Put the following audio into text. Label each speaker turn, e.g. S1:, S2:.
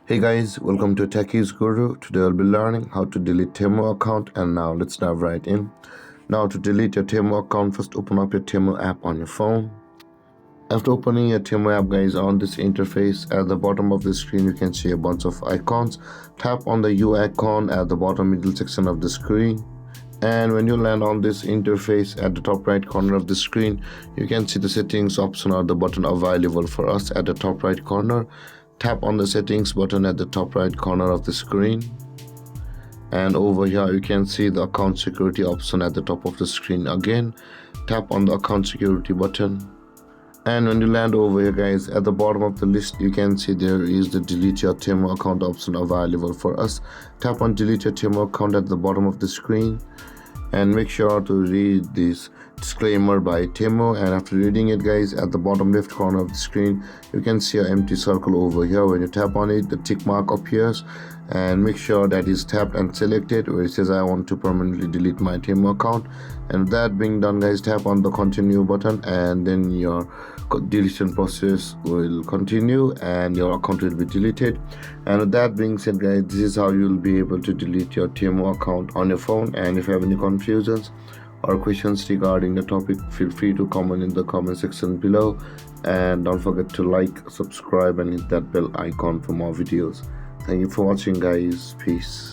S1: Hey guys, welcome to Techies Guru. Today I'll be learning how to delete Temu account, and now let's dive right in. Now to delete your Temu account, first open up your Temu app on your phone. After opening your Temu app, guys, on this interface at the bottom of the screen you can see a bunch of icons. Tap on the U icon at the bottom middle section of the screen. And when you land on this interface at the top right corner of the screen, you can see the settings option or the button available for us at the top right corner. Tap on the settings button at the top right corner of the screen. And over here you can see the account security option at the top of the screen again. Tap on the account security button. And when you land over here, guys, at the bottom of the list you can see there is the delete your Temu account option available for us. Tap on delete your Temu account at the bottom of the screen and make sure to read this disclaimer by Temu. And after reading it, guys, at the bottom left corner of the screen you can see an empty circle over here. When you tap on it, the tick mark appears, and make sure that is tapped and selected where it says I want to permanently delete my Temu account. And that being done, guys, tap on the continue button, and then your deletion process will continue and your account will be deleted. And with that being said, guys, this is how you'll be able to delete your Temu account on your phone. And if you have any confusions or questions regarding the topic, feel free to comment in the comment section below, and don't forget to like, subscribe and hit that bell icon for more videos. Thank you for watching, guys. Peace.